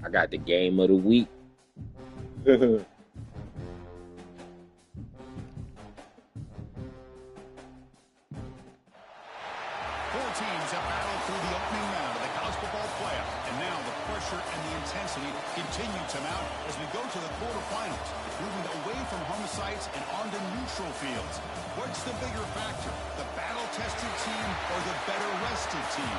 I got the game of the week. Four teams have battled through the opening round of the college football playoff, and now the pressure and the intensity continue to mount as we go to the quarterfinals, moving away from home sites and onto neutral fields. What's the bigger factor, the battle-tested team or the better-rested team?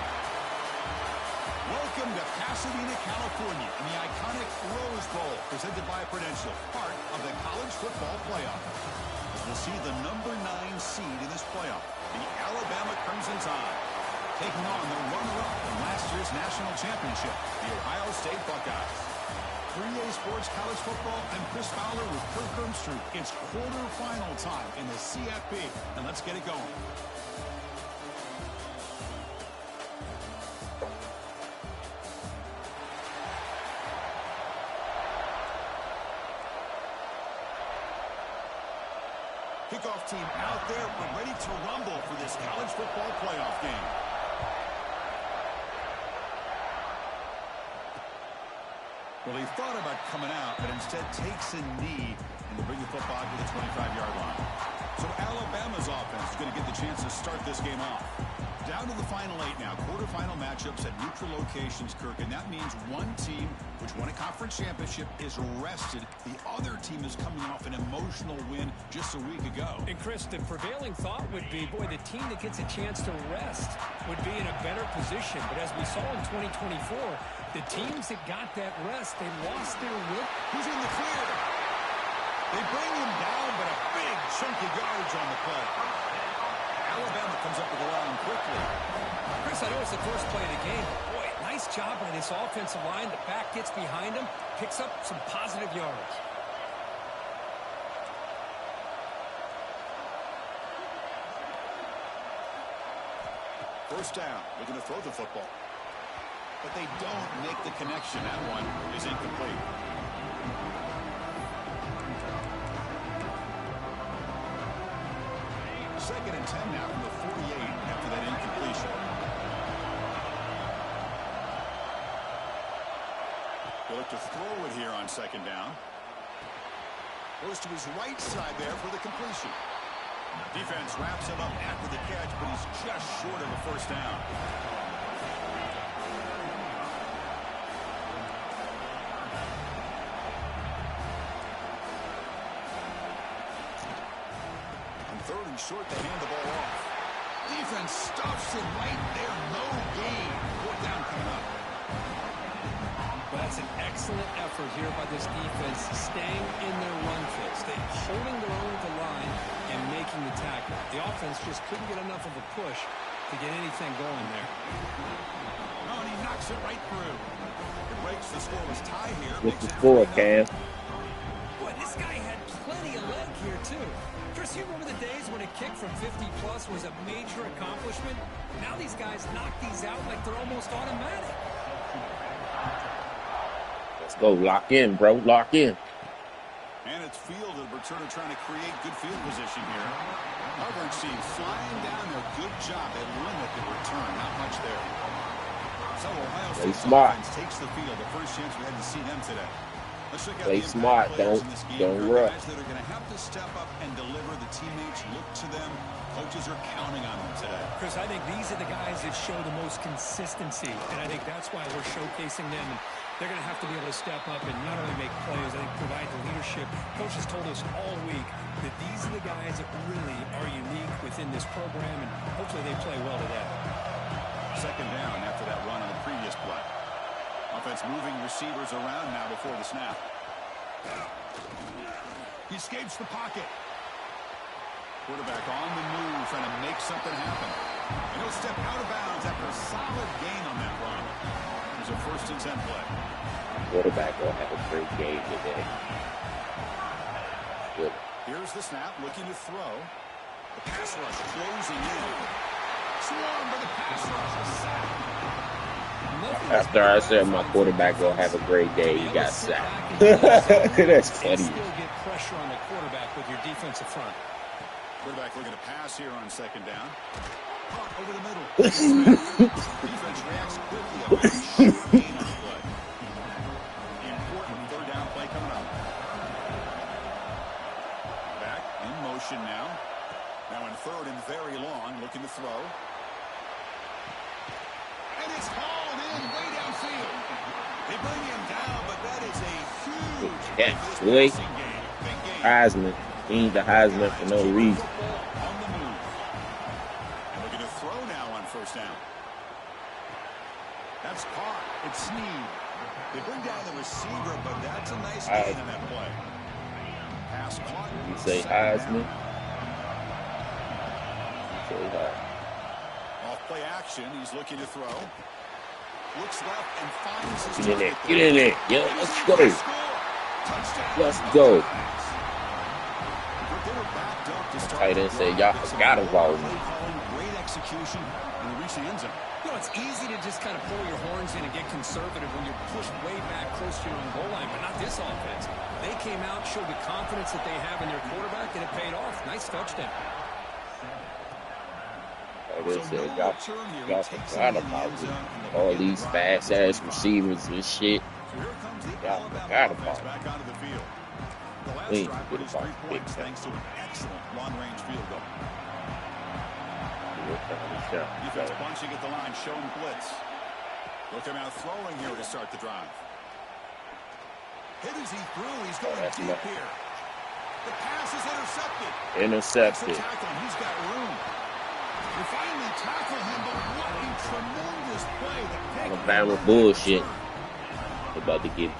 Welcome to Pasadena, California, in the iconic Rose Bowl, presented by Prudential, part of the college football playoff. As we'll see the number 9 seed in this playoff, the Alabama Crimson Tide, taking on the runner-up from last year's national championship, the Ohio State Buckeyes. 3A Sports College Football, I'm Chris Fowler with Kirk Ermstrud. It's quarterfinal time in the CFB, and let's get it going. Kickoff team out there. We're ready to rumble for this college football playoff game. Well, he thought about coming out, but instead takes a knee and will bring the football to the 25-yard line. So Alabama's offense is going to get the chance to start this game off. Down to the final 8 now. Quarterfinal matchups at neutral locations, Kirk, and that means one team which won a conference championship is rested. The other team is coming off an emotional win just a week ago. And Chris, the prevailing thought would be, boy, the team that gets a chance to rest would be in a better position. But as we saw in 2024, the teams that got that rest, they lost their will. Who's in the clear? They bring him down, but a big chunk of yards on the play. Alabama comes up with the line quickly. Chris, I know it's the first play of the game. Boy, nice job by this offensive line. The back gets behind him, picks up some positive yards. First down, they're going to throw the football. But they don't make the connection. That one is incomplete. Second and 10 now from the 48 after that incompletion. They'll look to throw it here on second down. Goes to his right side there for the completion. Defense wraps him up after the catch, but he's just short of the first down. Third and short, they hand the ball off. Defense stuffs him right there. No gain. Fourth down coming up. Well, that's an excellent effort here by this defense, staying in their run fix. They're holding their own at the line and making the tackle. The offense just couldn't get enough of a push to get anything going there. Oh, and he knocks it right through. It breaks the scoreless tie here. What's the score, Cam? Boy, this guy had plenty of leg here, too. Chris, you remember the days when a kick from 50-plus was a major accomplishment? Now these guys knock these out like they're almost automatic. Let's go. Lock in, bro. Lock in. And it's fielded. Returner trying to create good field position here. Coverage team flying down there. Good job. They limit the return. Not much there. So Ohio State's offense takes the field. The first chance we had to see them today. Let's check out Play smart. Don't rush. Guys that are going to have to step up and deliver. The teammates look to them. Coaches are counting on them today. Chris, I think these are the guys that show the most consistency, and I think that's why we're showcasing them. And they're going to have to be able to step up and not only make plays, I think provide the leadership. Coaches told us all week that these are the guys that really are unique within this program, and hopefully they play well today. Second down after that run on the previous play. Offense moving receivers around now before the snap. He escapes the pocket. Quarterback on the move, trying to make something happen. And he'll step out of bounds after a solid gain on that run. There's a 1st and 10 play. Quarterback will have a great game today. Good. Here's the snap, looking to throw. The pass rush closing in. Swarmed by the pass rush. A sack. After I said my quarterback will have a great day, he got sacked. That's funny. Still get pressure on the quarterback with your defensive front. Quarterback looking to pass here on second down. Caught over the middle. Defense reacts quickly. A short gain on the play. looking to throw. And it's hauled in way downfield. They bring him down, but that is a huge catch, boy. Heisman. He ain't the Heisman for no reason. On the move. Looking to throw now on first down. That's caught. It's Snead. They bring down the receiver, but that's a nice gain on that play. Pass caught. You say Heisman? You say Heisman. Off play action. He's looking to throw. Looks left and finds his Get in there. Get in there. Yo, let's go. Let's go. Tight end said, y'all forgot about me. Great execution and reach the end zone. You know, it's easy to just kind of pull your horns in and get conservative when you're pushed way back close to your own goal line, but not this offense. They came out, showed the confidence that they have in their quarterback, and it paid off. Nice touchdown. They said, y'all forgot about me. All these fast-ass receivers and shit. Y'all forgot about me. We ain't forget about the big thanks to an excellent long-range field goal. Defense bunching at the line, showing blitz. Look him out throwing here to start the drive. Hit as he threw. He's going deep here. The pass is intercepted. Intercepted. He's got room. They finally tackle him, but what a tremendous play. Alabama bullshit. They're about to get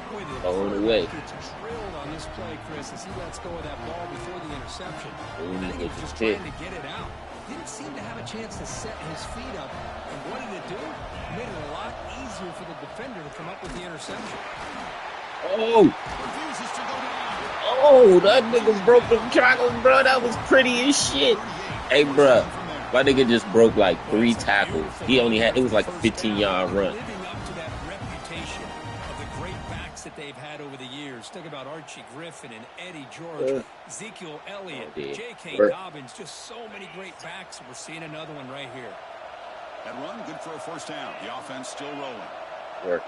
thrown away. Drilled on this play, Chris, as he lets go of that ball before the interception. I think he was just hit. trying to get it out. Didn't seem to have a chance to set his feet up. And what did it do? Made it a lot easier for the defender to come up with the interception. Oh! Refuses to go down. Oh, that nigga broke the tackle, bro. That was pretty as shit. Hey, bro, my nigga just broke like 3 tackles. He only had, it was like a 15-yard run. Living up to that reputation of the great backs that they've had over the years. Think about Archie Griffin and Eddie George, Ezekiel Elliott, J.K. Dobbins, just so many great backs. We're seeing another one right here. That run, good for a first down. The offense still rolling. Work.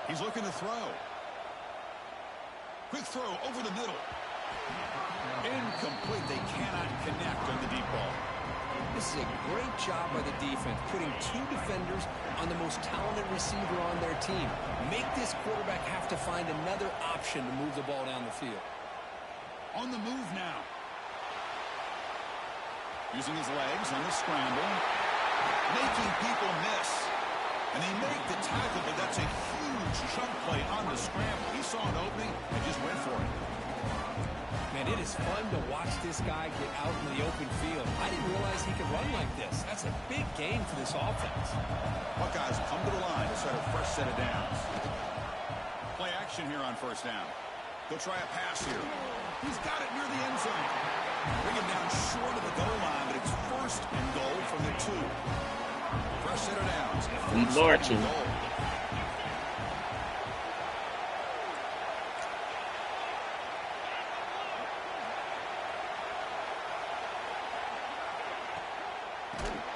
He's looking to throw. Quick throw over the middle. Incomplete. They cannot connect on the deep ball. This is a great job by the defense, putting 2 defenders on the most talented receiver on their team. Make this quarterback have to find another option to move the ball down the field. On the move now. Using his legs on the scramble. Making people miss. And they make the tackle, but that's a huge chunk play on the scramble. He saw an opening and just went for it. Man, it is fun to watch this guy get out in the open field. I didn't realize he could run like this. That's a big game for this offense. Buckeyes come to the line to start a fresh set of downs. Play action here on first down. They'll try a pass here. He's got it near the end zone. Bring him down short of the goal line, but it's first and goal from the 2. Fresh set of downs. We marching.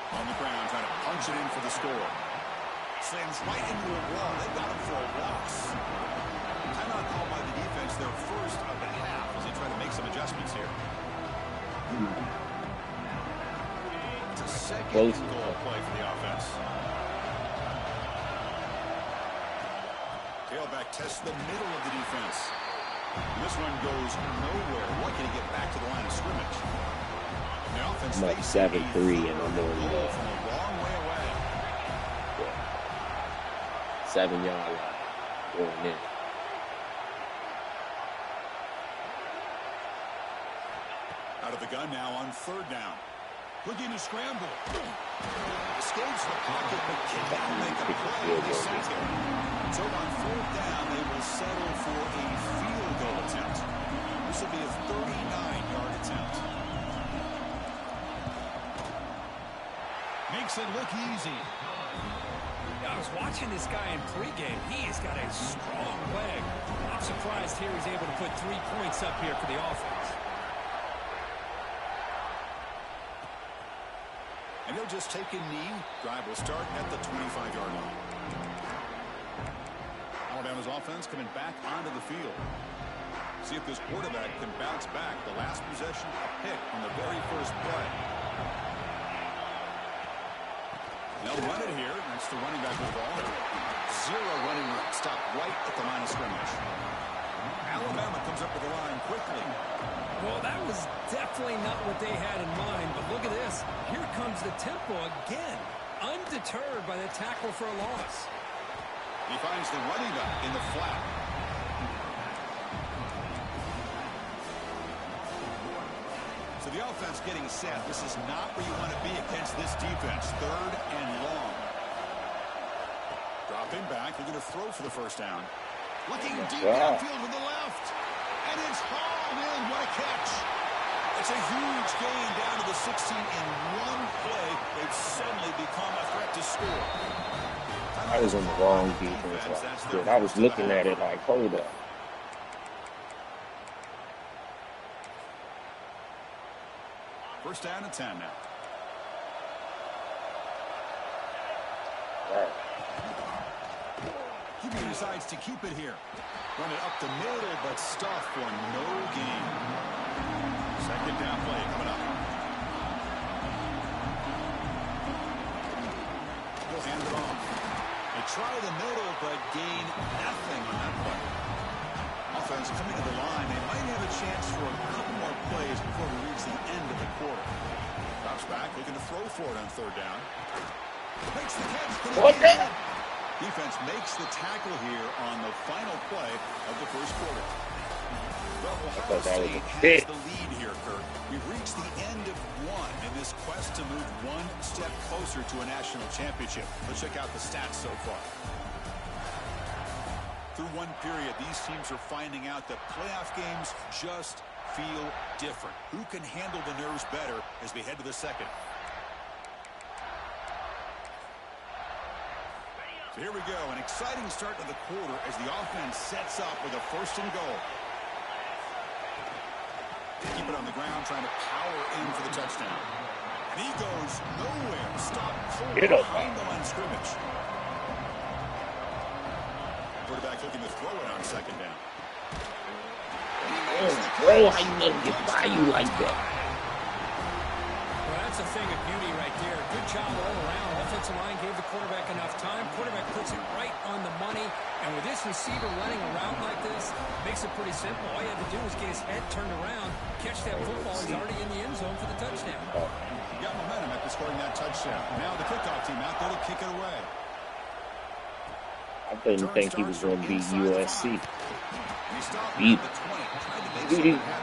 On the ground, trying to punch it in for the score. Slams right into a wall. They've got him for a loss. Timeout called by the defense, their first of the half, as they try to make some adjustments here. It's a second goal play for the offense. Tailback tests the middle of the defense. This one goes nowhere. Lucky to get back to the line of scrimmage. The offense I'm like 7-3 and I'm on the from a long way away. 7-yard line going in. Out of the gun now on third down. Looking to scramble. Escapes the pocket, but cannot make a play. They sack him. So on fourth down, they will settle for a field goal attempt. This will be a 39-yard attempt. Makes it look easy. I was watching this guy in pregame. He has got a strong leg. I'm surprised here he's able to put 3 points up here for the offense. And they'll just take a knee. Drive will start at the 25-yard line. Alabama's offense coming back onto the field. See if this quarterback can bounce back. The last possession, a pick on the very first play. They'll run it here. That's the running back with the ball. Zero running room. Stop right at the line of scrimmage. Alabama comes up with the line quickly. Well, that was definitely not what they had in mind, but look at this. Here comes the tempo again. Undeterred by the tackle for a loss. He finds the running back in the flat. So the offense getting set. This is not where you want to be against this defense. Third and long. Dropping back. They're going to throw for the first down. Looking deep downfield with the left. And it's hauled in. What a catch. It's a huge gain down to the 16 in one play. They've suddenly become a threat to score. I was on the wrong defense. Dude, I was looking at it like, hold up. First down and 10 now. Right. QB decides to keep it here. Run it up the middle, but stuff for no gain. Second down play coming up. He'll hand it off. They try the middle, but gain nothing on that play. Offense coming to the line. They might have a chance for a couple more plays before we reach the end of the quarter. Drops back, looking to throw for it on third down. Makes the catch. What the? Defense makes the tackle here on the final play of the first quarter. Well, Ohio State has the lead here, Kurt. We've reached the end of one in this quest to move one step closer to a national championship. Let's check out the stats so far. Through one period, these teams are finding out that playoff games just feel different. Who can handle the nerves better as we head to the second? So here we go, an exciting start to the quarter as the offense sets up with a first and goal. Keep it on the ground, trying to power in for the touchdown. And he goes nowhere. Stop cold behind the line of scrimmage. Quarterback looking to throw it on second down. Bro, how you let him get by you like that? Well, that's a thing of beauty right there. Good job all around. Offensive line gave the quarterback enough time. Quarterback puts it right on the money. And with this receiver running around like this, makes it pretty simple. All you have to do is get his head turned around, catch that football. He's already in the end zone for the touchdown. He got momentum after scoring that touchdown. Now the kickoff team out there to kick it away. I didn't think he was going to beat USC.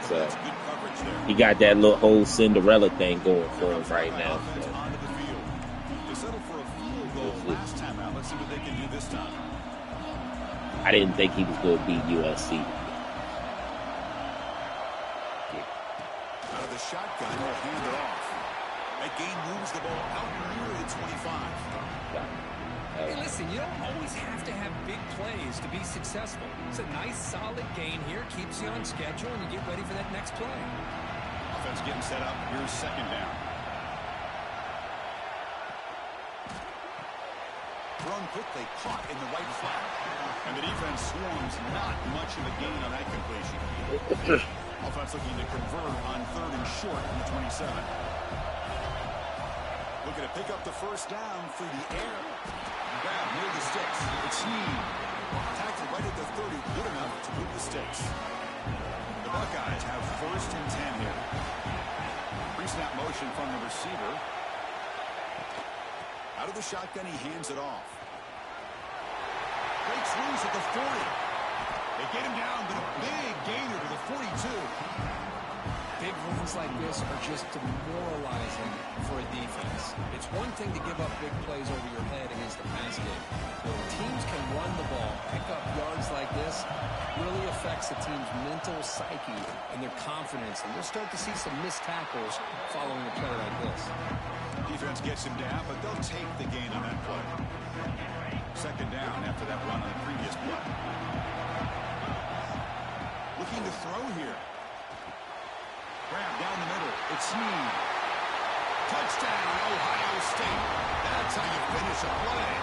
So he got that little whole Cinderella thing going for him right now. So. They settled for a field goal last time out. Let's see what they can do this time. I didn't think he was going to beat USC. Out of the shotgun, he'll hand it off. That gain moves the ball out near the 25. Hey, listen, you don't always have to have big plays to be successful. It's a nice, solid gain here. Keeps you on schedule, and you get ready for that next play. Offense getting set up. Here's second down. Thrown quickly, caught in the right flat. And the defense swarms not much of a gain on that completion. Offense looking to convert on third and short from the 27. Looking to pick up the first down through the air. Grab near the sticks. It's Snead. Tackled right at the 30. Good enough to move the sticks. The Buckeyes have first and 10 here. Pre-snap motion from the receiver. Out of the shotgun, he hands it off. Breaks loose at the 40. They get him down, but a big gainer to the 42. Big runs like this are just demoralizing for a defense. It's one thing to give up big plays over your head against the pass game. But when teams can run the ball, pick up yards like this, really affects the team's mental psyche and their confidence. And we'll start to see some missed tackles following a play like this. Defense gets him down, but they'll take the gain on that play. Second down after that run on the previous play. Looking to throw here. Grab down the middle. It's Snead. Touchdown, Ohio State. That's how you finish a play.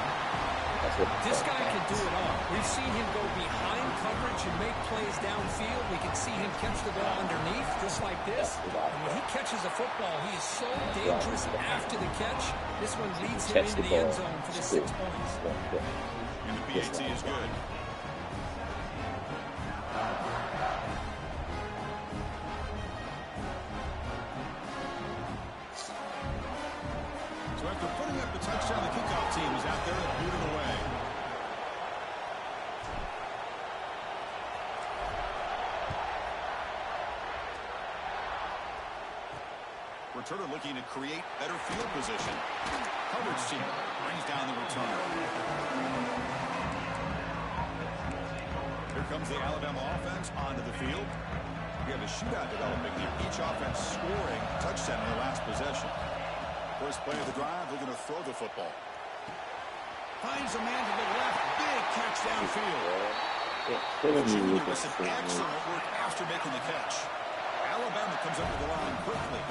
That's what This guy can do it all. We've seen him go behind coverage and make plays downfield. We can see him catch the ball underneath, just like this. And when he catches a football, he is so dangerous after the catch. This one leads him into the end zone for the 6 points. And the PAT is good. So after putting up the touchdown, the kickoff team is out there to boot it away. Returner looking to create better field position. Coverage team brings down the returner. Here comes the Alabama offense onto the field. We have a shootout developing here. Each offense scoring a touchdown in the last possession. First play of the drive, they're going to throw the football. Finds a man to the left. Big catch downfield. Junior with some excellent work after making the catch. Alabama comes up to the line quickly.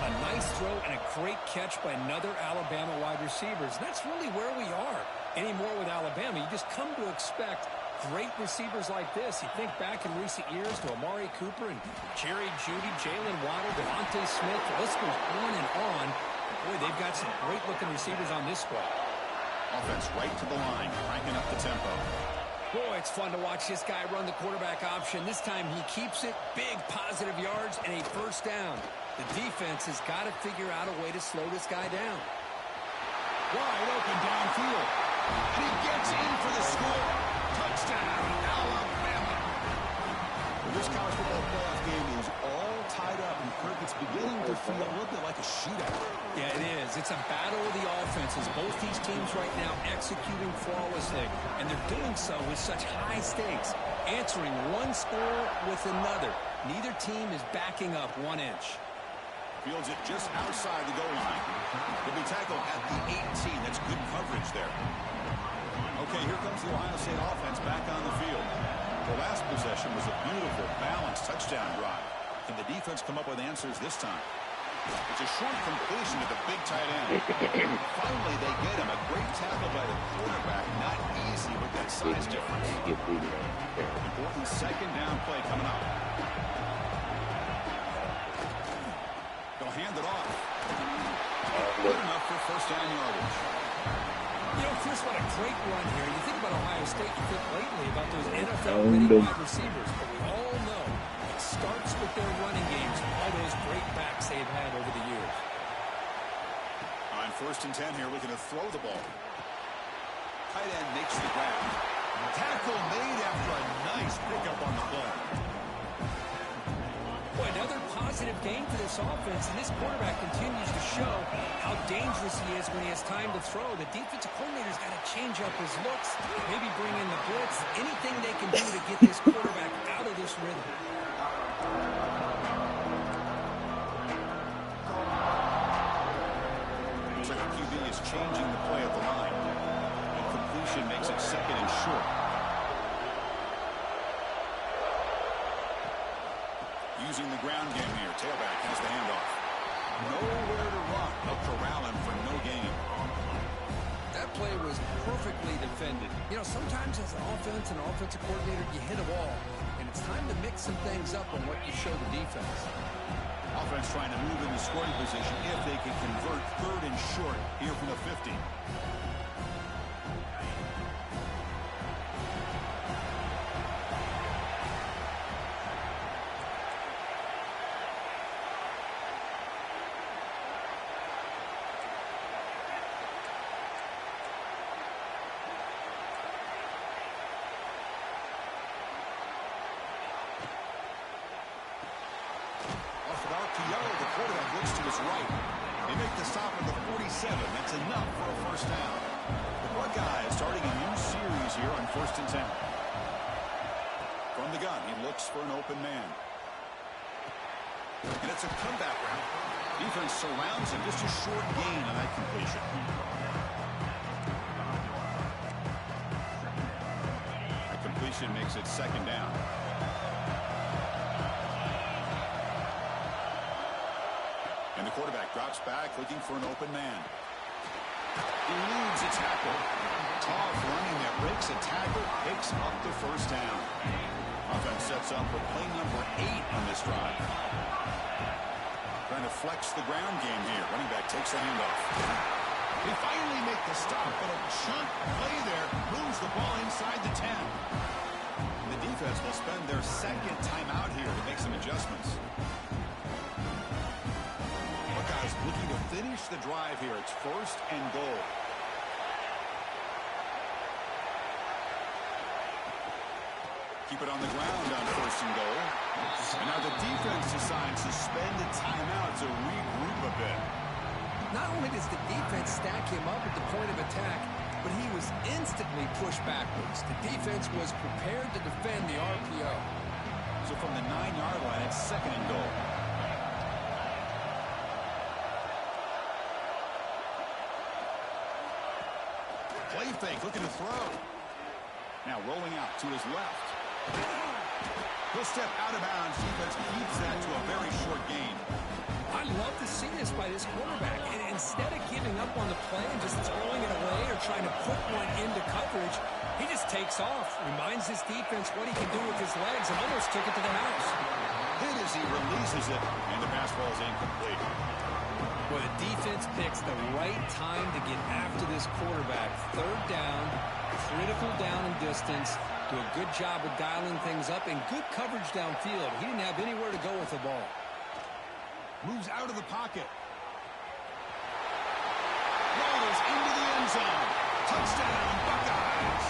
A nice throw and a great catch by another Alabama wide receivers. That's really where we are anymore with Alabama. You just come to expect great receivers like this. You think back in recent years to Amari Cooper and Jerry Jeudy, Jalen Waddle, Devontae Smith. The list goes on and on. Boy, they've got some great-looking receivers on this squad. Offense right to the line, cranking up the tempo. Boy, it's fun to watch this guy run the quarterback option. This time he keeps it, big positive yards, and a first down. The defense has got to figure out a way to slow this guy down. Wide open downfield. And he gets in for the score. Touchdown, Alabama. Well, this college football playoff game is all tied up, and Kirk, it's beginning to feel a little bit like a shootout. Yeah, it is. It's a battle of the offenses. Both these teams right now executing flawlessly, and they're doing so with such high stakes, answering one score with another. Neither team is backing up 1 inch. Fields it just outside the goal line. He'll be tackled at the 18. That's good coverage there. Okay, here comes the Ohio State offense back on the field. The last possession was a beautiful, balanced touchdown drive. Can the defense come up with answers this time? It's a short completion to the big tight end. Finally, they get him. A great tackle by the quarterback. Not easy with that size difference. Important second down play coming up. They'll hand it off. Good enough for first down yardage. You know, Chris, what a great run here. You think about Ohio State, you think lately about those NFL-ready wide receivers, but we all know it starts with their running games, all those great backs they've had over the years. On first and 10 here, looking to throw the ball. Tight end makes the grab. Tackle made after a nice pickup on the play. Boy, another positive game for this offense, and this quarterback continues to show how dangerous he is when he has time to throw. The defensive coordinator's got to change up his looks, maybe bring in the blitz, anything they can do to get this quarterback out of this rhythm. Looks like the QB is changing the play at the line. And completion makes it second and short. Using the ground game here. Tailback has the handoff. Nowhere to run. They'll corral him for no gain. That play was perfectly defended. You know, sometimes as an offense and offensive coordinator, you hit a wall. And it's time to mix some things up on what you show the defense. Offense trying to move into scoring position if they can convert third and short here from the 50. The quarterback looks to his right. They make the stop at the 47. That's enough for a first down. The Buckeyes starting a new series here on first and 10. From the gun, he looks for an open man. And it's a comeback round. Defense surrounds him. Just a short gain on that completion. That completion makes it second down. And the quarterback drops back, looking for an open man. Eludes a tackle. tough running that breaks a tackle, picks up the first down. Offense sets up for play number 8 on this drive. Trying to flex the ground game here. Running back takes the handoff. They finally make the stop, but a chunk play there moves the ball inside the 10. The defense will spend their second timeout here to make some adjustments. Buckeyes looking to finish the drive here. It's 1st and goal. Keep it on the ground on 1st and goal. And now the defense decides to spend a timeout to regroup a bit. Not only does the defense stack him up at the point of attack, but he was instantly pushed backwards. The defense was prepared to defend the RPO. So from the 9-yard line, it's 2nd and goal. Play fake, looking to throw. Now rolling out to his left. He'll step out of bounds. Defense keeps that to a very short gain. I love to see this by this quarterback. And instead of giving up on the play and just throwing it away or trying to put one into coverage, he just takes off, reminds his defense what he can do with his legs, and almost took it to the house. Hit as he releases it, and the pass ball is incomplete. Well, the defense picks the right time to get after this quarterback. 3rd down, critical down and distance. Do a good job of dialing things up and good coverage downfield. He didn't have anywhere to go with the ball. Moves out of the pocket. Rolls into the end zone. Touchdown, Buckeyes.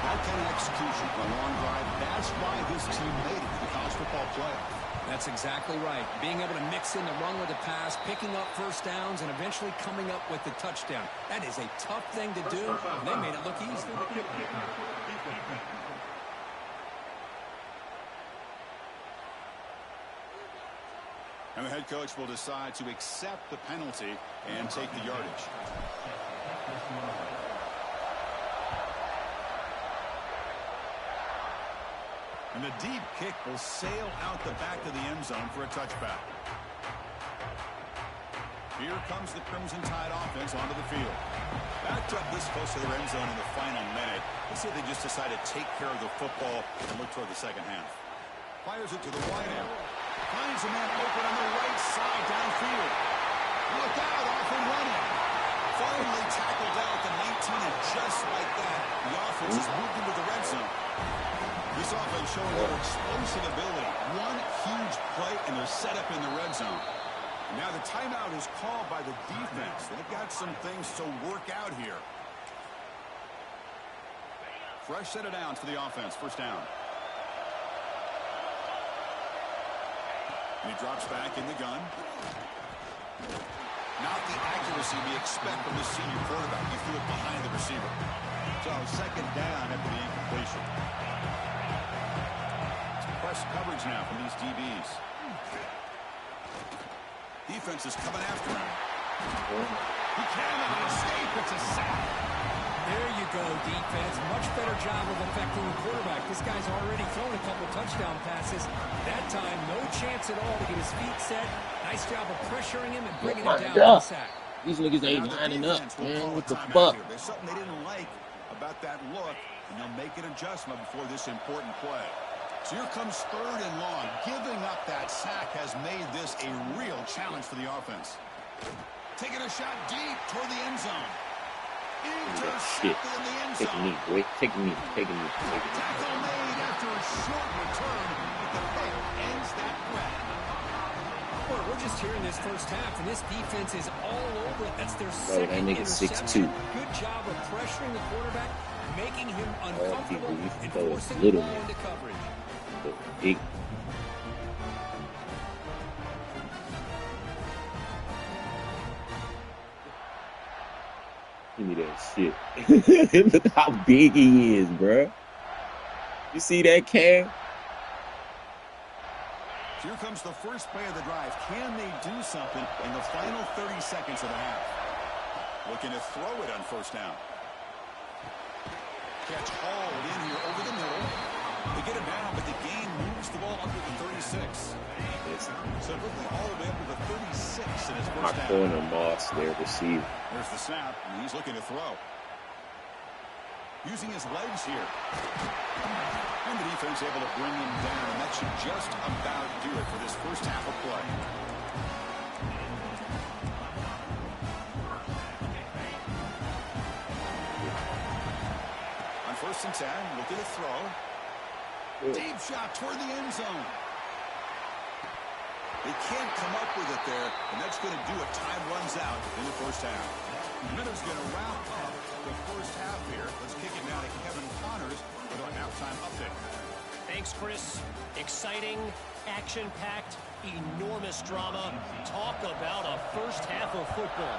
That kind of execution for a long drive, that's why this team made it to the college football playoff. That's exactly right. Being able to mix in the run with the pass, picking up 1st downs, and eventually coming up with the touchdown. That is a tough thing to do, and they made it look easy. And the head coach will decide to accept the penalty and take the yardage. And the deep kick will sail out the back of the end zone for a touchback. Here comes the Crimson Tide offense onto the field. Backed up this close to their end zone in the final minute. Let's see if they just decide to take care of the football and look toward the second half. Fires it to the wide end. Finds a man open on the right side downfield. Look out, off and running. Finally tackled out at the 19, and just like that, the offense has moved into the red zone. This offense showing their explosive ability. One huge play, and they're set up in the red zone. And now the timeout is called by the defense. They've got some things to work out here. Fresh set of downs for the offense. 1st down. And he drops back in the gun. Not the accuracy we expect from the senior quarterback. He threw it behind the receiver. So 2nd down after the incompletion. It's press coverage now from these DBs. Defense is coming after him. He cannot escape. It's a sack. There you go, defense. Much better job of affecting the quarterback. This guy's already thrown a couple touchdown passes. That time, no chance at all to get his feet set. Nice job of pressuring him and bringing him down to the sack. These niggas ain't lining up, man. What the fuck? There's something they didn't like about that look, and they'll make an adjustment before this important play. So here comes 3rd and long. Giving up that sack has made this a real challenge for the offense. Taking a shot deep toward the end zone. Shit. Take a knee, boy. Take a knee. Take a knee. Tackle made after a short return, but the pick ends that threat. Well, we're just here in this 1st half, and this defense is all over it. That's their 2nd interception. 6'2". Good job of pressuring the quarterback, making him uncomfortable, and forcing the ball into coverage. Big. Give me that shit. Look how big he is, bruh. You see that, Cam? Here comes the first play of the drive. Can they do something in the final 30 seconds of the half? Looking to throw it on 1st down. Catch hauled in here over the middle. They get it down, but the gain moves the ball up to the 36. So looking all the way up to the 36 in his 1st down. My corner, Moss, their receiver. There's the snap, and he's looking to throw. using his legs here. And the defense able to bring him down, and that should just about do it for this first half of play. On 1st and 10, look at the throw. Deep shot toward the end zone. They can't come up with it there, and that's going to do it. Time runs out in the first half. Minutes going to wrap up the first half here. Let's kick it now to Kevin Connors with our halftime update. Thanks, Chris. Exciting, action-packed, enormous drama. Talk about a first half of football.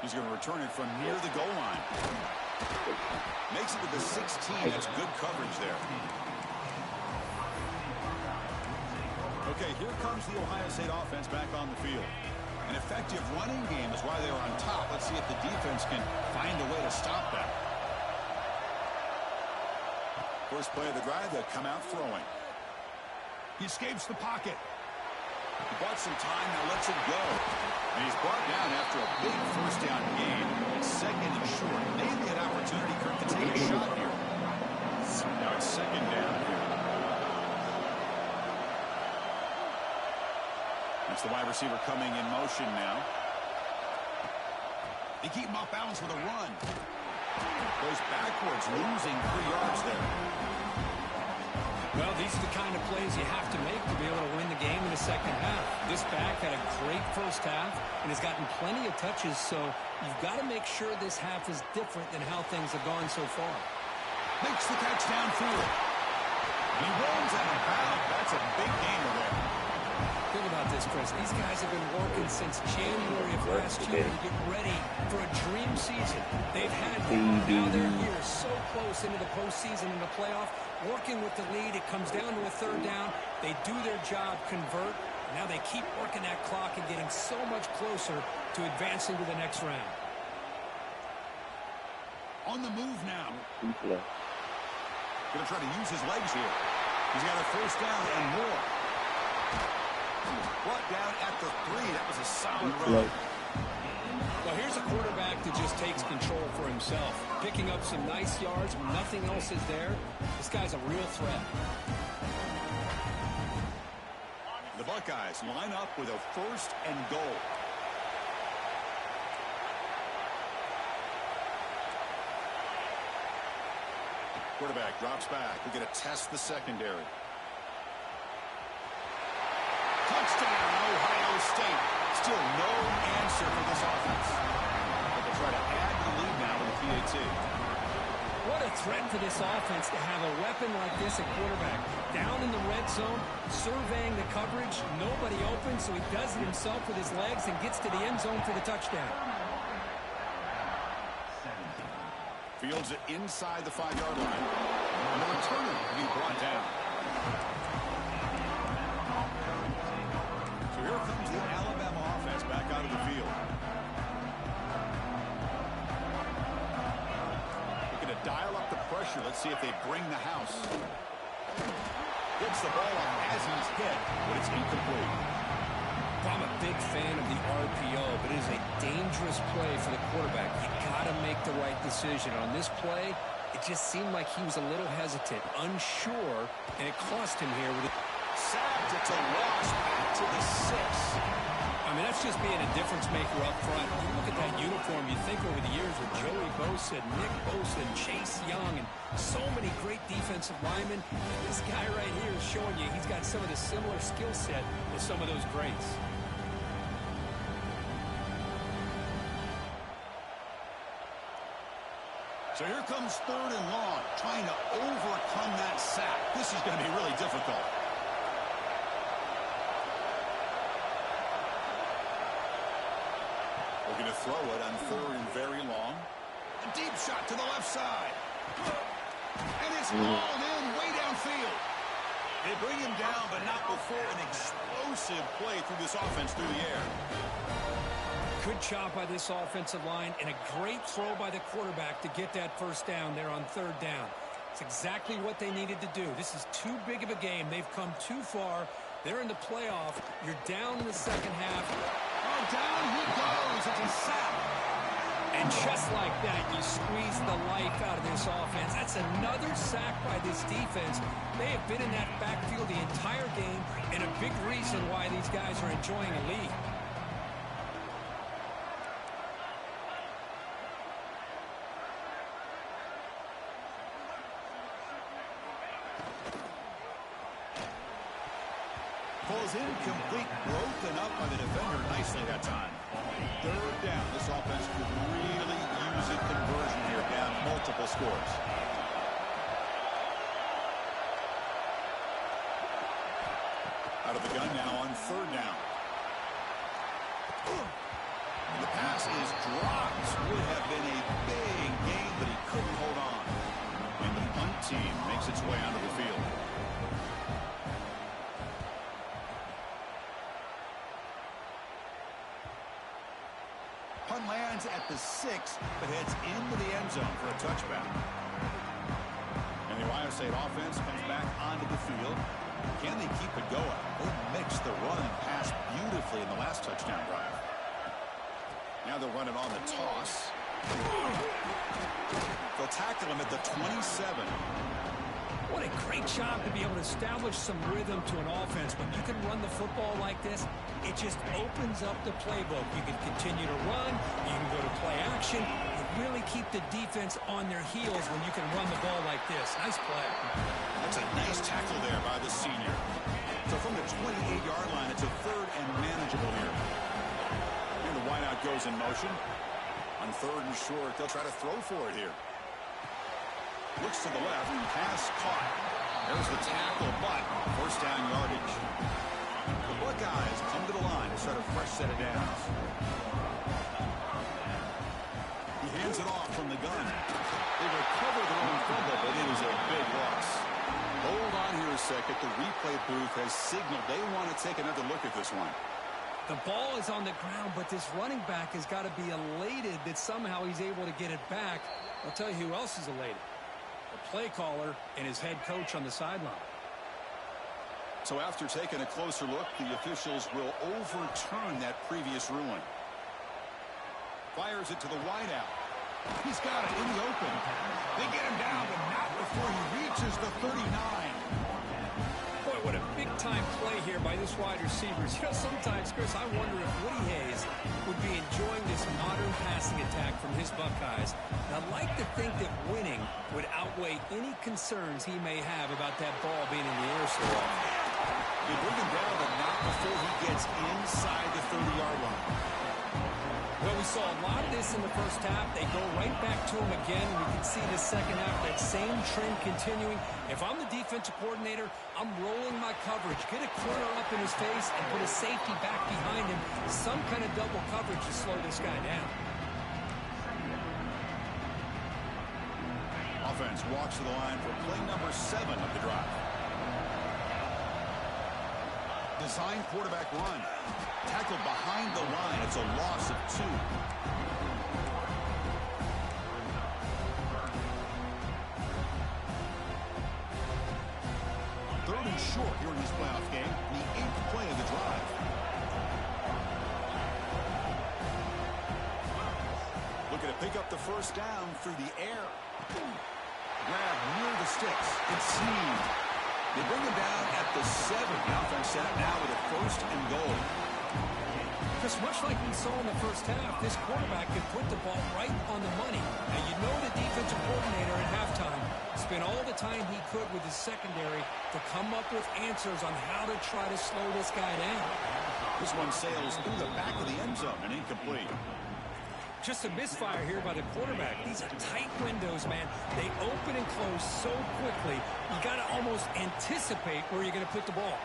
He's going to return it from near the goal line. Makes it to the 16. That's good coverage there. Okay, here comes the Ohio State offense back on the field. An effective running game is why they're on top. Let's see if the defense can find a way to stop that. First play of the drive, they'll come out throwing. He escapes the pocket. He bought some time, now lets it go. And he's brought down after a big first down gain. It's 2nd and short. Maybe an opportunity, Kirk, to take a shot here. Now it's 2nd down here. That's the wide receiver coming in motion now. They keep him off balance with a run. Goes backwards, losing 3 yards there. Well, these are the kind of plays you have to make to be able to win the game in the second half. This back had a great first half and has gotten plenty of touches, so you've got to make sure this half is different than how things have gone so far. Makes the catch downfield. He runs out of bounds. That's a big gainer there. Think about this, Chris. These guys have been working since January of last year to get ready for a dream season. They've had now they're here so close into the postseason and the playoff. Working with the lead, it comes down to a 3rd down. They do their job, convert. Now they keep working that clock and getting so much closer to advancing to the next round. On the move now. Going to try to use his legs here. He's got a first down and more. Brought down at the 3. That was a solid run. Well, here's a quarterback that just takes control for himself. Picking up some nice yards when nothing else is there. This guy's a real threat. The Buckeyes line up with a 1st and goal. Quarterback drops back. We're going to test the secondary. Touchdown, Ohio State. Still no answer for this offense. But they try to add the lead now with the PAT. What a threat for this offense to have a weapon like this at quarterback. Down in the red zone, surveying the coverage. Nobody open, so he does it himself with his legs and gets to the end zone for the touchdown. Fields it inside the 5-yard line. And the returner will be brought down. So here comes the Alabama offense back out of the field. Looking to dial up the pressure. Let's see if they bring the house. Gets the ball up as he's hit, but it's incomplete. I'm a big fan of the RPO, but it is a dangerous play for the quarterback. You got to make the right decision. On this play, it just seemed like he was a little hesitant, unsure, and it cost him here with a sacked. It's a loss back to the 6. I mean, that's just being a difference maker up front. You look at that uniform, you think over the years with Joey Bosa, Nick Bosa, and Chase Young, and so many great defensive linemen. And this guy right here is showing you he's got some of the similar skill set with some of those greats. So here comes 3rd and long, trying to overcome that sack. This is going to be really difficult. We're going to throw it on 3rd and very long. A deep shot to the left side. And it's hauled in way downfield. They bring him down, but not before an explosive play through this offense through the air. Good job by this offensive line and a great throw by the quarterback to get that first down there on 3rd down. It's exactly what they needed to do. This is too big of a game. They've come too far. They're in the playoff. You're down in the second half. Oh, down he goes. It's a sack. And just like that, you squeeze the life out of this offense. That's another sack by this defense. They have been in that backfield the entire game, and a big reason why these guys are enjoying a lead. Falls incomplete, broken up by the defender nicely that time. Third down. This offense could really use a conversion here, down multiple scores. Out of the gun now on third down. And the pass is dropped. Would have been a big gain, but he couldn't hold on. And the punt team makes its way onto the field. Punt lands at the 6, but heads into the end zone for a touchback. And the Ohio State offense comes back onto the field. Can they keep it going? They mixed the run and pass beautifully in the last touchdown drive. Now they'll run it on the toss. They'll tackle him at the 27. What a great job to be able to establish some rhythm to an offense. When you can run the football like this, it just opens up the playbook. You can continue to run. You can go to play action. You really keep the defense on their heels when you can run the ball like this. Nice play. That's a nice tackle there by the senior. So from the 28-yard line, it's a third and manageable here. And the wideout goes in motion. On third and short, they'll try to throw for it here. Looks to the left, pass caught. There's the tackle, but first down yardage. The Buckeyes come to the line to start a fresh set of downs. He hands it off from the gun. They recover their own fumble, but it is a big loss. Hold on here a second. The replay booth has signaled they want to take another look at this one. The ball is on the ground, but this running back has got to be elated that somehow he's able to get it back. I'll tell you who else is elated. The play caller and his head coach on the sideline. So after taking a closer look, the officials will overturn that previous ruling. Fires it to the wideout. He's got it in the open. They get him down, but not before he reaches the 39. Boy, what a big-time play here by this wide receivers. You know, sometimes, Chris, I wonder if Woody Hayes would be enjoying this modern passing attack from his Buckeyes. And I'd like to think that winning would outweigh any concerns he may have about that ball being in the air so often. They bring him down, but not before he gets inside the 30-yard line. Well, we saw a lot of this in the first half. They go right back to him again. We can see the second half, that same trend continuing. If I'm the defensive coordinator, I'm rolling my coverage. Get a corner up in his face and put a safety back behind him. Some kind of double coverage to slow this guy down. Offense walks to the line for play number 7 of the drive. Design quarterback run. Tackled behind the line. It's a loss of 2. Third and short here in this playoff game. The 8th play of the drive. Looking to pick up the first down through the air. Grab near the sticks. It's sneed. They bring him down at the 7. The offense set up now with a first and goal. Because much like we saw in the first half, this quarterback could put the ball right on the money. And you know the defensive coordinator at halftime spent all the time he could with his secondary to come up with answers on how to try to slow this guy down. This one sails through the back of the end zone and incomplete. Just a misfire here by the quarterback. These are tight windows, man. They open and close so quickly. You got to almost anticipate where you're going to put the ball.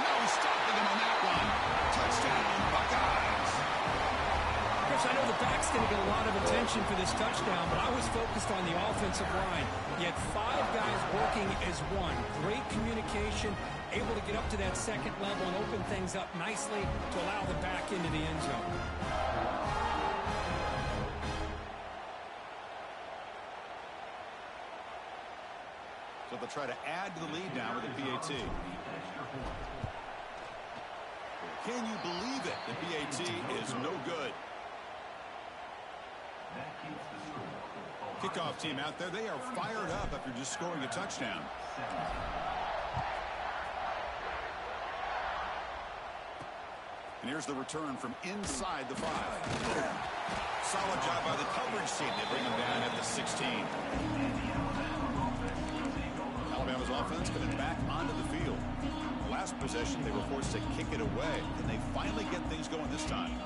No stopping him on that one. Touchdown, Buckeyes. Chris, I know the back's going to get a lot of attention for this touchdown, but I was focused on the offensive line. You had 5 guys working as one. Great communication, able to get up to that second level and open things up nicely to allow the back into the end zone. So they'll try to add to the lead now with the PAT. Can you believe it? The PAT is no good. Kickoff team out there, they are fired up after just scoring a touchdown. And here's the return from inside the 5. Solid job by the coverage team. They bring him down at the 16. Alabama's offense coming back onto the field. Last possession, they were forced to kick it away, and they finally get things going this time.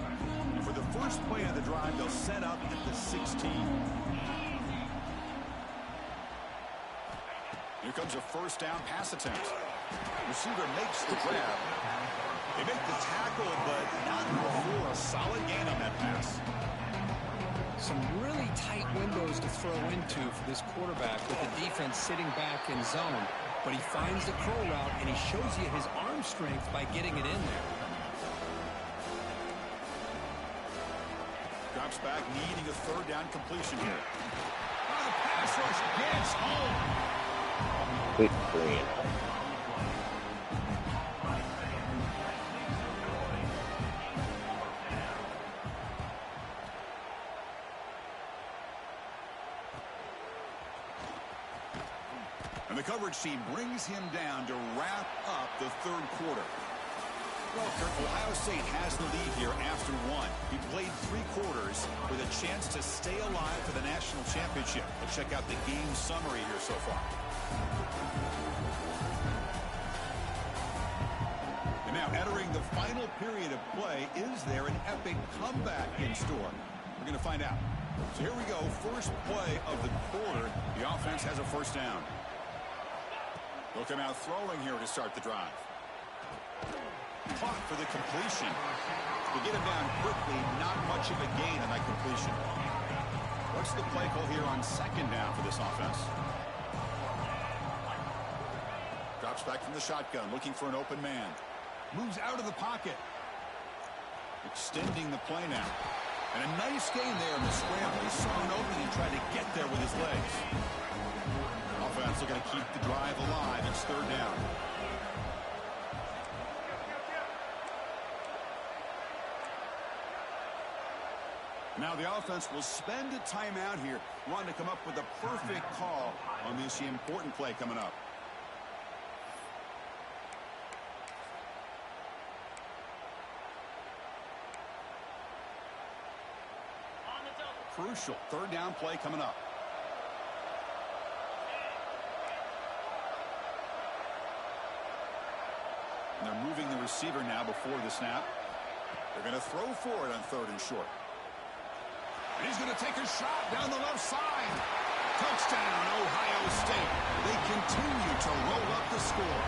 And for the first play of the drive, they'll set up at the 16. Here comes a first down pass attempt. Receiver makes the grab. They make the tackle, but not before a solid gain on that pass. Some really tight windows to throw into for this quarterback with the defense sitting back in zone. But he finds the curl route, and he shows you his arm strength by getting it in there. Drops back, needing a third down completion here. Oh, the pass rush gets home. Quick friend. And the coverage team brings him down to wrap up the third quarter. Well, Kirk, Ohio State has the lead here after one. He played 3 quarters with a chance to stay alive for the national championship. Let's check out the game summary here so far. And now entering the final period of play, is there an epic comeback in store? We're going to find out. So here we go, first play of the quarter. The offense has a first down. They'll come out throwing here to start the drive. Caught for the completion. To get him down quickly, not much of a gain on that completion. What's the play call here on second down for this offense? Drops back from the shotgun, looking for an open man. Moves out of the pocket. Extending the play now. And a nice gain there in the scramble. He saw an opening and tried to get there with his legs. Offense looking to keep the drive alive. It's third down. Now the offense will spend a timeout here, wanting to come up with a perfect call on this important play coming up. Crucial third down play coming up. And they're moving the receiver now before the snap. They're going to throw for it on third and short. And he's going to take a shot down the left side. Touchdown, Ohio State. They continue to roll up the score.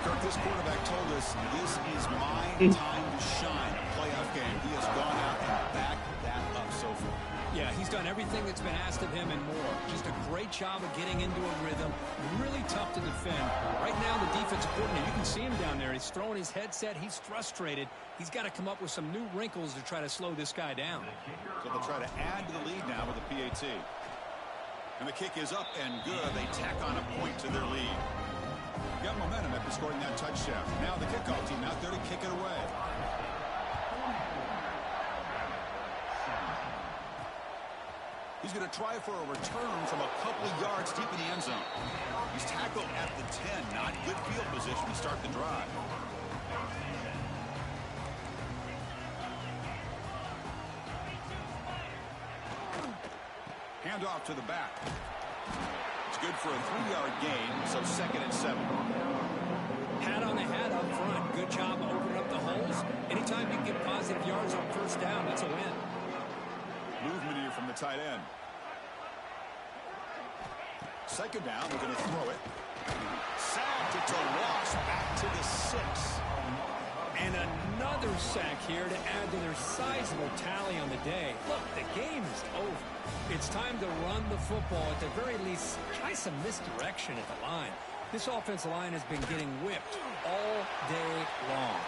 Kirk, this quarterback told us this is my time to shine. A playoff game. He has gone out and backed that up so far. Yeah, he's done everything that's been asked of him and more. Just a great job of getting into a rhythm. Really tough to defend. Right now, the defensive coordinator, you can see him down there. He's throwing his headset. He's frustrated. He's got to come up with some new wrinkles to try to slow this guy down. So they'll try to add to the lead now with the PAT. And the kick is up and good. They tack on a point to their lead. Got momentum after scoring that touchdown. Now the kickoff team out there to kick it away. He's going to try for a return from a couple of yards deep in the end zone. He's tackled at the 10. Not good field position to start the drive. Handoff to the back. It's good for a 3-yard gain, so 2nd and 7. Hat on the hat up front. Good job opening up the holes. Anytime you get positive yards on first down, that's a win. Movement here from the tight end. Second down, we're going to throw it. Sacked, it's a loss back to the 6. And another sack here to add to their sizable tally on the day. Look, the game is over. It's time to run the football. At the very least, try some misdirection at the line. This offensive line has been getting whipped all day long.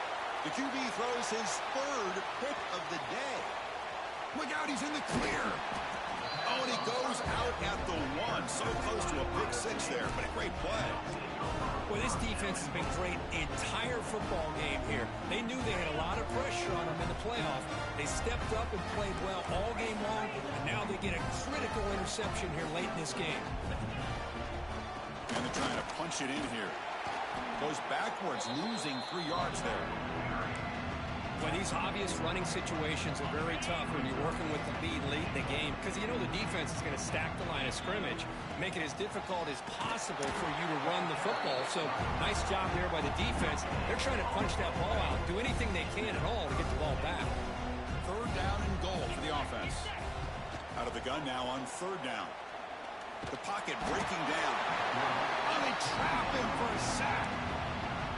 The QB throws his 3rd pick of the day. Look out, he's in the clear. Oh, and he goes out at the 1. So close to a pick 6 there, but a great play. Well, this defense has been great the entire football game here. They knew they had a lot of pressure on them in the playoff. They stepped up and played well all game long, and now they get a critical interception here late in this game. And they're trying to punch it in here. Goes backwards, losing 3 yards there. Well, these obvious running situations are very tough when you're working with the lead late in the game because you know the defense is going to stack the line of scrimmage, make it as difficult as possible for you to run the football. So nice job there by the defense. They're trying to punch that ball out, do anything they can at all to get the ball back. 3rd down and goal for the offense. Out of the gun now on 3rd down. The pocket breaking down. Oh, they trap him for a sack.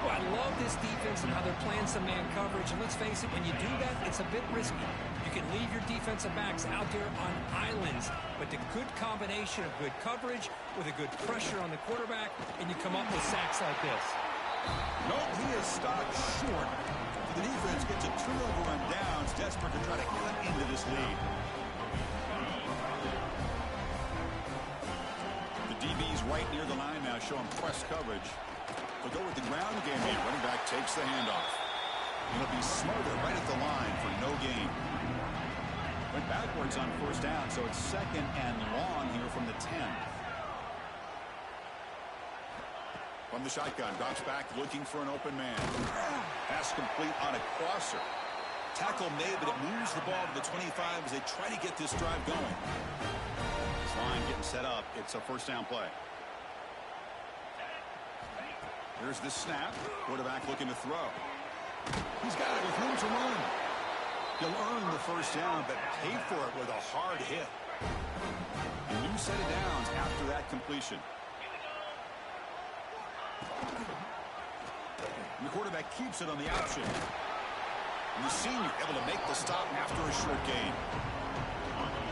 Oh, I love this defense and how they're playing some man coverage. And let's face it, when you do that, it's a bit risky. You can leave your defensive backs out there on islands, but the good combination of good coverage with a good pressure on the quarterback, and you come up with sacks like this. Nope, he is stopped short. The defense gets a turnover on downs, desperate to try to cut into this lead. The DB's right near the line now, showing press coverage. They'll go with the ground game here. Running back takes the handoff. It'll be Smolder right at the line for no gain. Went backwards on 1st down, so it's 2nd and long here from the 10. From the shotgun, drops back looking for an open man. Pass complete on a crosser. Tackle made, but it moves the ball to the 25 as they try to get this drive going. This line getting set up. It's a 1st down play. Here's the snap. Quarterback looking to throw. He's got it with room to run. He'll earn the 1st down, but paid for it with a hard hit. A new set of downs after that completion. And the quarterback keeps it on the option. And the senior able to make the stop after a short gain.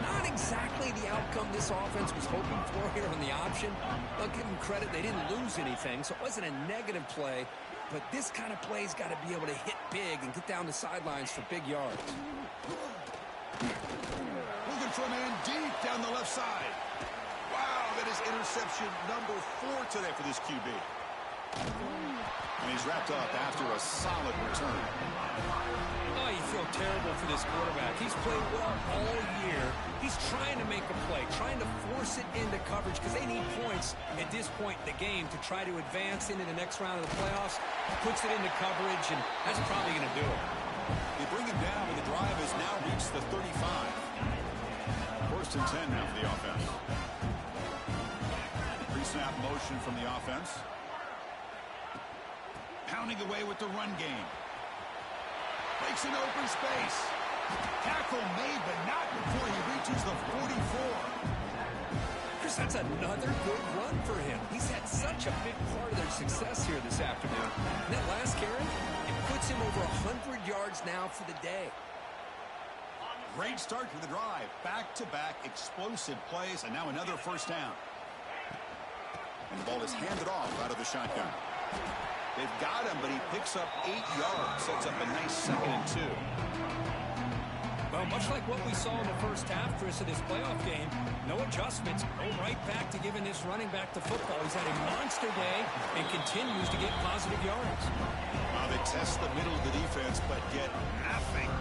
Not exactly the outcome this offense was hoping for here on the option. I'll give them credit. They didn't lose anything, so it wasn't a negative play. But this kind of play's got to be able to hit big and get down the sidelines for big yards. Looking for a man deep down the left side. Wow, that is interception number 4 today for this QB. And he's wrapped up after a solid return. Oh, you feel terrible for this quarterback. He's played well all year. He's trying to make a play, trying to force it into coverage because they need points at this point in the game to try to advance into the next round of the playoffs. Puts it into coverage, and that's probably going to do it. They bring him down, and the drive has now reached the 35. 1st and 10 now for the offense. Pre-snap motion from the offense. Pounding away with the run game. Makes an open space. Tackle made, but not before he reaches the 44. Chris, that's another good run for him. He's had such a big part of their success here this afternoon. And that last carry, it puts him over 100 yards now for the day. Great start to the drive. Back-to-back explosive plays, and now another 1st down. And the ball is handed off out of the shotgun. They've got him, but he picks up 8 yards. Sets up a nice 2nd and 2. Well, much like what we saw in the first half, Chris, of this playoff game, no adjustments. Go right back to giving this running back the football. He's had a monster day and continues to get positive yards. Well, they test the middle of the defense, but get nothing.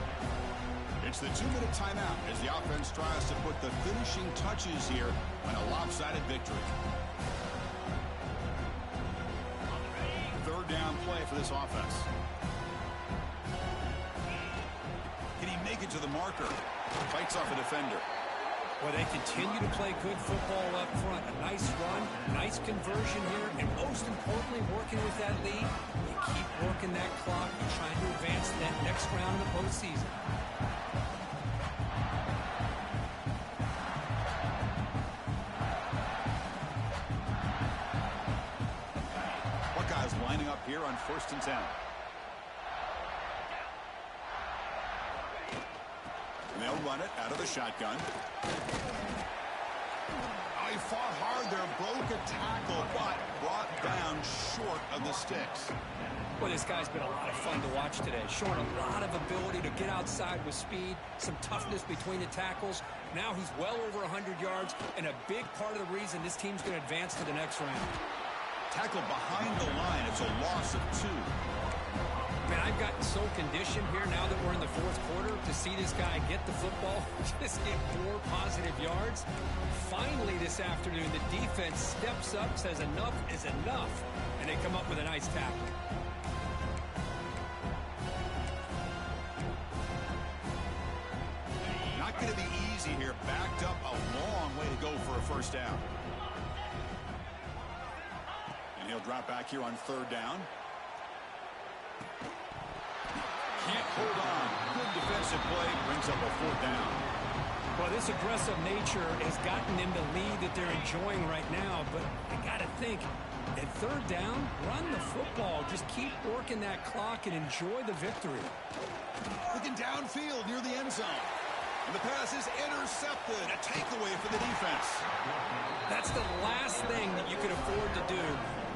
It's the 2-minute timeout as the offense tries to put the finishing touches here on a lopsided victory. 3rd down play for this offense. Can he make it to the marker? Fights off a defender. Well, they continue to play good football up front. A nice run, nice conversion here, and most importantly, working with that lead. You keep working that clock. You're trying to advance to that next round of the postseason. Buckeyes lining up here on 1st and 10. And they'll run it out of the shotgun. Oh, he fought hard there, broke a tackle, but brought down short of the sticks. Well, this guy's been a lot of fun to watch today, showing a lot of ability to get outside with speed, some toughness between the tackles, Now he's well over 100 yards, and a big part of the reason this team's going to advance to the next round. Tackled behind the line. It's a loss of 2. Man, I've gotten so conditioned here now that we're in the fourth quarter to see this guy get the football, just get 4 positive yards. Finally this afternoon, the defense steps up, says enough is enough, and they come up with a nice tackle. Not going to be easy here. Backed up a long way to go for a first down. And he'll drop back here on 3rd down. Can't hold on. Good defensive play. Brings up a 4th down. Well, this aggressive nature has gotten them the lead that they're enjoying right now, but I got to think, at 3rd down, run the football. Just keep working that clock and enjoy the victory. Looking downfield near the end zone. And the pass is intercepted. A takeaway for the defense. That's the last thing that you could afford to do.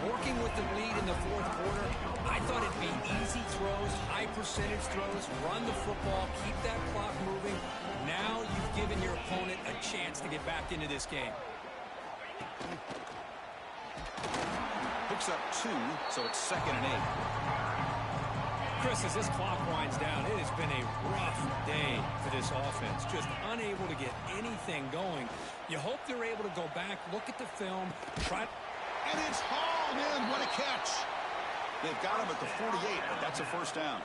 Working with the lead in the 4th quarter, I thought it'd be easy throws, high percentage throws, run the football, keep that clock moving. Now you've given your opponent a chance to get back into this game. Picks up 2, so it's 2nd and 8. Chris, as this clock winds down, it has been a rough day for this offense. Just unable to get anything going. You hope they're able to go back, look at the film, try. And it's hauled in. What a catch. They've got him at the 48, but that's a first down.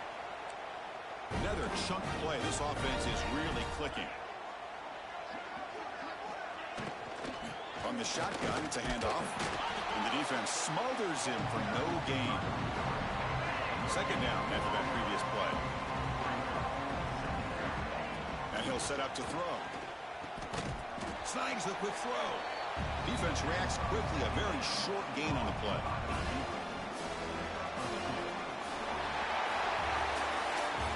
Another chunk play. This offense is really clicking. From the shotgun, it's a handoff. And the defense smothers him for no gain. 2nd down after that previous play. And he'll set up to throw. Snags the quick throw. Defense reacts quickly. A very short gain on the play.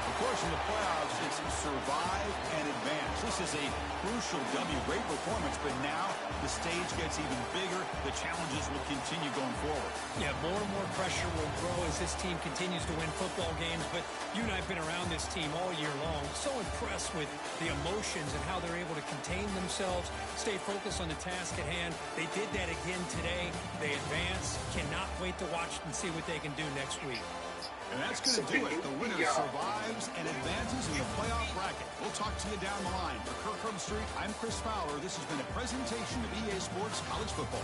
Of course, in the playoffs, it's survive and advance. This is a crucial W. Great performance, but now the stage gets even bigger. The challenges will continue going forward. Yeah, more and more pressure will grow as this team continues to win football games, but you and I have been around this team all year long. So impressed with the emotions and how they're able to contain themselves, stay focused on the task at hand. They did that again today. They advance. Cannot wait to watch and see what they can do next week. And that's going to do it. The winner survives and advances in the playoff bracket. We'll talk to you down the line. For Kirk Herbstreit, I'm Chris Fowler. This has been a presentation of EA Sports College Football.